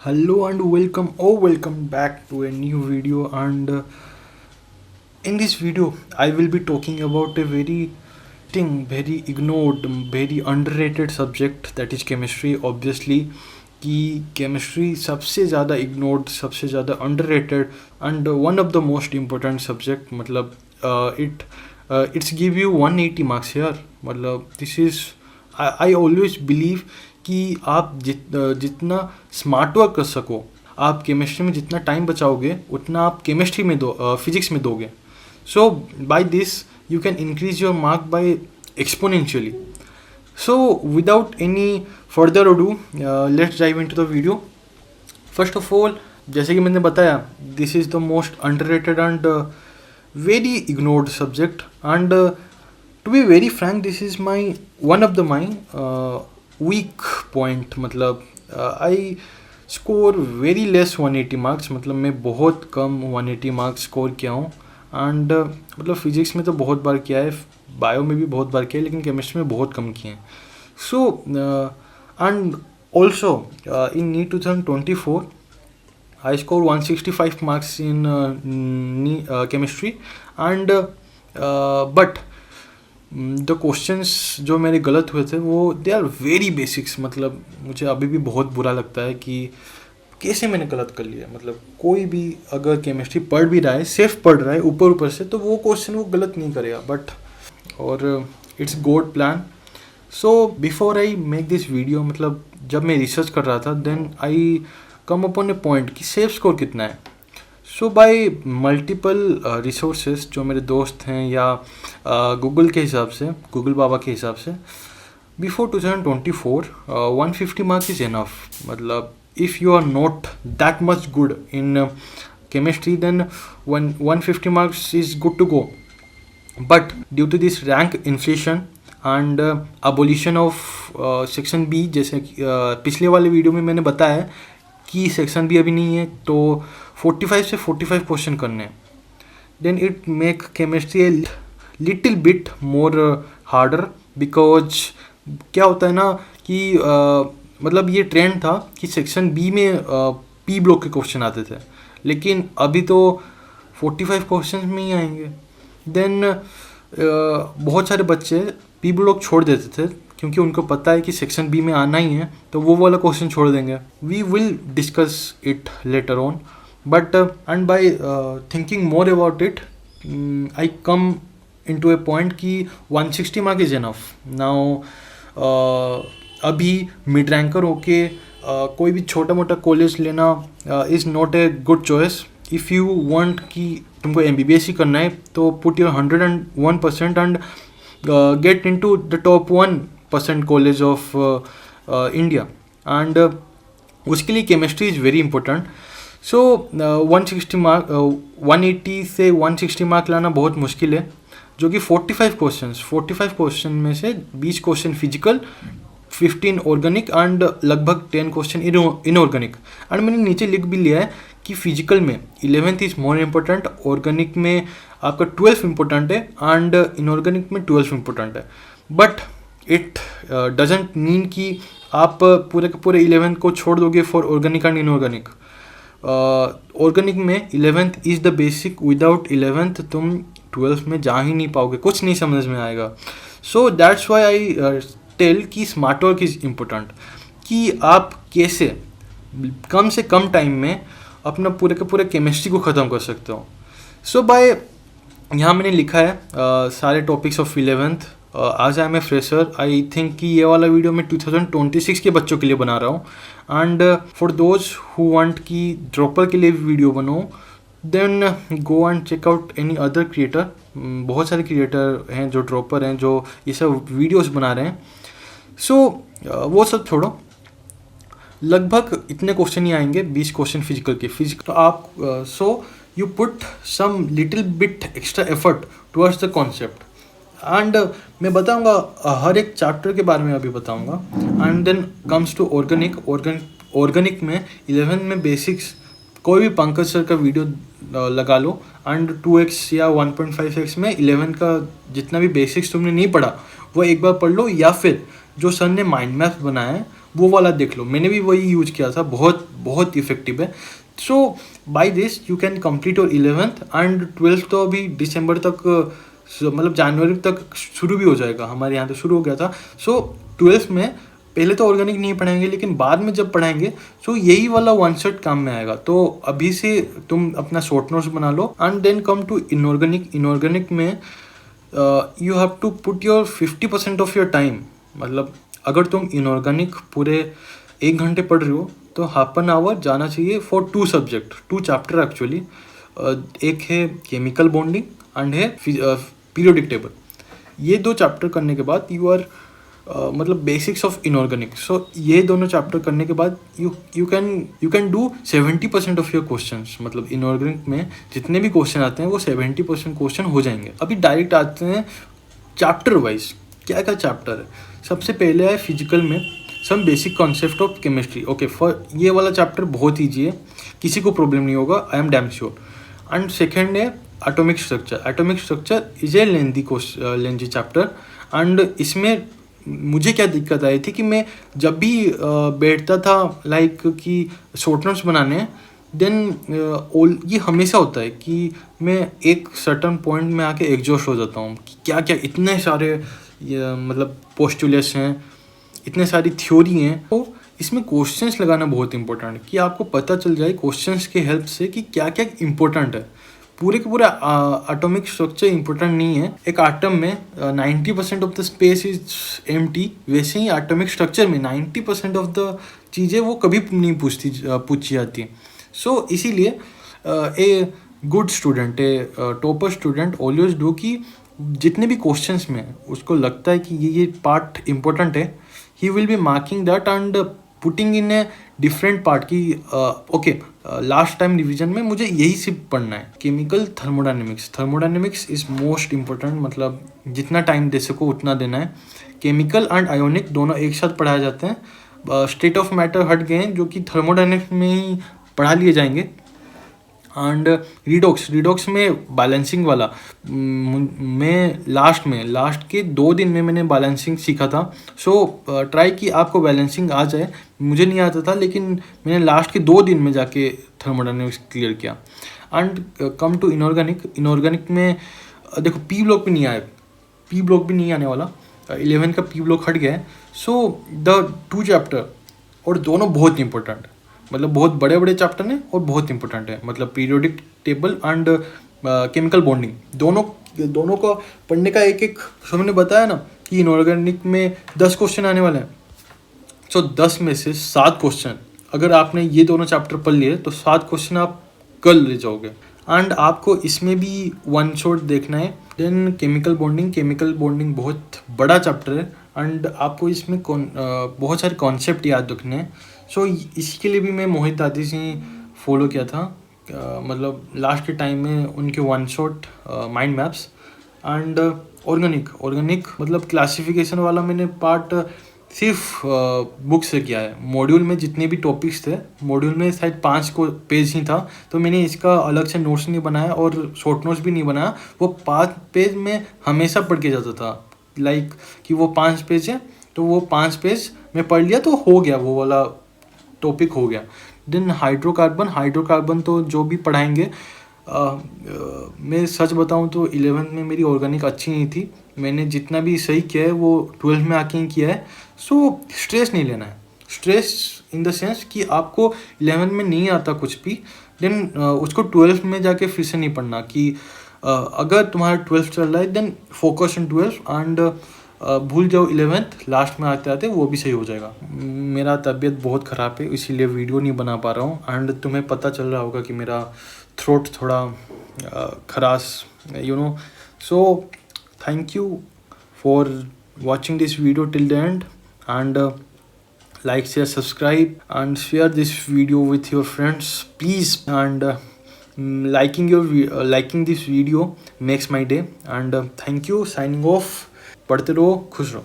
Hello and welcome, welcome back to a new video. And in this video, I will be talking about a very ignored, very underrated subject, that is chemistry. Obviously, कि chemistry सबसे ज़्यादा ignored, सबसे ज़्यादा underrated and one of the most important subject. मतलब it's give you 180 marks here. मतलब this is I always believe कि आप जितना स्मार्ट वर्क कर सको, आप केमिस्ट्री में जितना टाइम बचाओगे उतना आप केमिस्ट्री में फिजिक्स में दोगे. So by this you can increase your mark by exponentially. So without any further ado, let's dive into the video. First of all, जैसे कि मैंने बताया, this is the most underrated and very ignored subject. And to be very frank, this is my one of the my weak point. मतलब I score very less 180 marks. मतलब मैं बहुत कम 180 marks score किया हूँ. एंड मतलब physics में तो बहुत बार किया है, बायो में भी बहुत बार किया है, लेकिन केमिस्ट्री में बहुत कम किए हैं. So and also in NEET 2024 I score 165 marks in chemistry. And but the questions जो मेरे गलत हुए थे वो दे आर वेरी बेसिक्स. मतलब मुझे अभी भी बहुत बुरा लगता है कि कैसे मैंने गलत कर लिया. मतलब कोई भी अगर केमिस्ट्री पढ़ भी रहा है, सिर्फ पढ़ रहा है ऊपर से, तो वो क्वेश्चन वो गलत नहीं करेगा. बट और it's God plan. So before I make this video, मतलब जब मैं रिसर्च कर रहा था, then I come upon a point कि सेफ स्कोर कितना है. सो बाय मल्टीपल रिसोर्सेज जो मेरे दोस्त हैं या गूगल के हिसाब से, गूगल बाबा के हिसाब से, बिफोर 2024 150 मार्क्स इज एनफ. मतलब if you are not that much good in chemistry, then 150 marks is good to go. But due to this rank inflation and abolition of section B, जैसे पिछले वाले video में मैंने बताया कि section B अभी नहीं है, तो 45 से 45 क्वेश्चन करने हैं. then it make chemistry a little bit more harder, because क्या होता है ना कि मतलब ये ट्रेंड था कि सेक्शन बी में पी ब्लॉक के क्वेश्चन आते थे, लेकिन अभी तो 45 क्वेश्चन में ही आएंगे. देन बहुत सारे बच्चे पी ब्लॉक छोड़ देते थे क्योंकि उनको पता है कि सेक्शन बी में आना ही है, तो वो वाला क्वेश्चन छोड़ देंगे. We will discuss it later on. But and by thinking more about it, I come into a point कि 160 मार्क इज एनफ. नाउ अभी मिड रैंकर होके कोई भी छोटा मोटा कॉलेज लेना is not a good choice. If you want कि तुमको MBBS ही करना है, तो put your 101% and get into the top 1% college of India. And उसके लिए chemistry is very important. So 160 mark 180 से 160 मार्क लाना बहुत मुश्किल है, जो कि 45 क्वेश्चन में से 20 क्वेश्चन फिजिकल, 15 ऑर्गेनिक एंड लगभग 10 क्वेश्चन इनऑर्गेनिक. एंड मैंने नीचे लिख भी लिया है कि फिजिकल में 11th is more important, organic में आपका 12th इम्पोर्टेंट है एंड इनऑर्गेनिक में 12th इम्पोर्टेंट है. बट इट डजेंट मीन कि आप पूरे के पूरे 11th को छोड़ दोगे for organic and inorganic. Organic में 11th is the basic. Without 11th तुम 12th में जा ही नहीं पाओगे, कुछ नहीं समझ में आएगा. So that's why I tell कि स्मार्ट वर्क इज़ इम्पोर्टेंट, कि आप कैसे कम से कम टाइम में अपना पूरे के पूरे केमिस्ट्री को ख़त्म कर सकते हो. सो बाय यहाँ मैंने लिखा है सारे टॉपिक्स ऑफ 11th. आज I am a fresher. I think कि ये वाला वीडियो मैं 2026 के बच्चों के लिए बना रहा हूँ. And for those who want कि ड्रॉपर के लिए वीडियो बनाऊँ, then go and check out any other creator. बहुत सारे क्रिएटर हैं जो ड्रॉपर हैं, जो ये सब वीडियोस बना रहे हैं. सो वो सब छोड़ो, लगभग इतने क्वेश्चन ही आएंगे, 20 क्वेश्चन फिजिकल के. तो आप so you put some little bit extra effort towards the concept. And मैं बताऊंगा हर एक चैप्टर के बारे में अभी बताऊंगा. And then comes to organic में 11 में बेसिक्स, कोई भी पंकज सर का वीडियो लगा लो एंड 2x या 1.5x में 11 का जितना भी बेसिक्स तुमने नहीं पढ़ा वो एक बार पढ़ लो, या फिर जो सर ने माइंड मैप बनाया है वो वाला देख लो, मैंने भी वही यूज किया था, बहुत बहुत इफेक्टिव है। So by this you can complete your 11th and 12th तो अभी दिसंबर तक मतलब जनवरी तक शुरू भी हो जाएगा, हमारे यहाँ तो शुरू हो गया था। सो 12th में पहले तो ऑर्गेनिक नहीं पढ़ाएंगे, लेकिन बाद में जब पढ़ाएंगे सो यही वाला वन शॉट काम में आएगा। तो अभी से तुम अपना शॉर्ट नोट्स बना लो and then come to inorganic. Inorganic में you have to put your 50% of your time. मतलब अगर तुम इनऑर्गेनिक पूरे 1 घंटे पढ़ रहे हो तो हाफ एन आवर जाना चाहिए फॉर 2 सब्जेक्ट, 2 चैप्टर एक्चुअली। एक है केमिकल बॉन्डिंग एंड है पीरियोडिक टेबल। ये 2 चैप्टर करने के बाद यू आर मतलब बेसिक्स ऑफ इनऑर्गेनिक। सो ये दोनों चैप्टर करने के बाद you can do 70% of your questions. मतलब इनऑर्गेनिक में जितने भी क्वेश्चन आते हैं वो 70% क्वेश्चन हो जाएंगे। अभी डायरेक्ट आते हैं चैप्टर वाइज, क्या क्या चैप्टर है। सबसे पहले है फिजिकल में some basic concept of chemistry. Okay, for ये वाला चैप्टर बहुत ईजी है, किसी को प्रॉब्लम नहीं होगा, I am damn sure. And second है atomic structure. Atomic structure is a lengthy chapter and इसमें मुझे क्या दिक्कत आई थी कि मैं जब भी बैठता था लाइक कि शॉर्ट नोट्स बनाने, देन ये हमेशा होता है कि मैं एक सर्टन पॉइंट में आके एग्जॉस्ट हो जाता हूँ कि क्या क्या इतने सारे मतलब पोस्टुलेट्स हैं, इतने सारी थ्योरी हैं। तो इसमें क्वेश्चंस लगाना बहुत इंपॉर्टेंट है कि आपको पता चल जाए क्वेश्चंस के हेल्प से कि क्या क्या इंपॉर्टेंट है। पूरे के पूरा एटॉमिक स्ट्रक्चर इंपॉर्टेंट नहीं है। एक एटम में 90% of the space is empty, वैसे ही एटॉमिक स्ट्रक्चर में 90% ऑफ द चीज़ें वो कभी नहीं पूछी जाती। सो इसीलिए a good student, A topper student always do कि जितने भी क्वेश्चंस में उसको लगता है कि ये पार्ट इम्पोर्टेंट है, he will be marking that and putting in a different part की ओके लास्ट टाइम रिवीजन में मुझे यही सिर्फ पढ़ना है। Chemical thermodynamics, thermodynamics is most important, मतलब जितना टाइम दे सको उतना देना है। केमिकल एंड आयोनिक दोनों एक साथ पढ़ाए जाते हैं। स्टेट ऑफ मैटर हट गए हैं जो कि थर्मोडायनेमिक्स में ही पढ़ा लिए जाएंगे। एंड रिडॉक्स में बैलेंसिंग वाला मैं लास्ट के 2 दिन में मैंने बैलेंसिंग सीखा था। सो ट्राई कि आपको बैलेंसिंग आ जाए, मुझे नहीं आता था लेकिन मैंने लास्ट के 2 दिन में जाके थर्मोडायनेमिक्स क्लियर किया। एंड कम टू इनऑर्गेनिक में देखो पी ब्लॉक भी नहीं आया, पी ब्लॉक भी नहीं आने वाला, 11 का पी ब्लॉक हट गया है। सो द 2 चैप्टर और दोनों बहुत इंपॉर्टेंट, मतलब बहुत बड़े बड़े चैप्टर हैं और बहुत इंपॉर्टेंट है। मतलब periodic table and chemical bonding दोनों को पढ़ने का एक हमने बताया ना कि इनऑर्गेनिक में 10 क्वेश्चन आने वाले हैं। सो 10 में से 7 क्वेश्चन अगर आपने ये दोनों चैप्टर पढ़ लिए तो 7 क्वेश्चन आप कल ले जाओगे। एंड आपको इसमें भी वन शॉट देखना है। देन केमिकल बॉन्डिंग बहुत बड़ा चैप्टर है एंड आपको इसमें बहुत सारे कॉन्सेप्ट याद रखने हैं। सो इसके लिए भी मैं मोहित दादी से फॉलो किया था। मतलब लास्ट के टाइम में उनके one shot mind maps and organic मतलब क्लासिफिकेशन वाला मैंने पार्ट सिर्फ बुक से किया है। मॉड्यूल में जितने भी टॉपिक्स थे, मॉड्यूल में शायद 5 को पेज ही था, तो मैंने इसका अलग से नोट्स नहीं बनाया और शॉर्ट नोट्स भी नहीं बनाया। वो 5 पेज में हमेशा पढ़ के जाता था, लाइक कि वो 5 पेज है तो वो 5 पेज में पढ़ लिया तो हो गया, वो वाला टॉपिक हो गया। देन हाइड्रोकार्बन तो जो भी पढ़ाएंगे, मैं सच बताऊं तो 11th में मेरी ऑर्गेनिक अच्छी नहीं थी। मैंने जितना भी सही किया है वो 12th में आके ही किया है। सो स्ट्रेस नहीं लेना है, स्ट्रेस इन द सेंस कि आपको 11th में नहीं आता कुछ भी, देन उसको 12th में जाके फिर से नहीं पढ़ना। कि अगर तुम्हारा 12th चल रहा है then focus in 12th and भूल जाओ 11th, लास्ट में आते आते वो भी सही हो जाएगा। मेरा तबीयत बहुत ख़राब है इसीलिए वीडियो नहीं बना पा रहा हूँ। एंड तुम्हें पता चल रहा होगा कि मेरा थ्रोट थोड़ा खराश, you know. So thank you for watching this video till the end and like, share, subscribe and share this video with your friends please. And liking this video makes my day and thank you. Signing off. पढ़ते रहो, खुश रहो।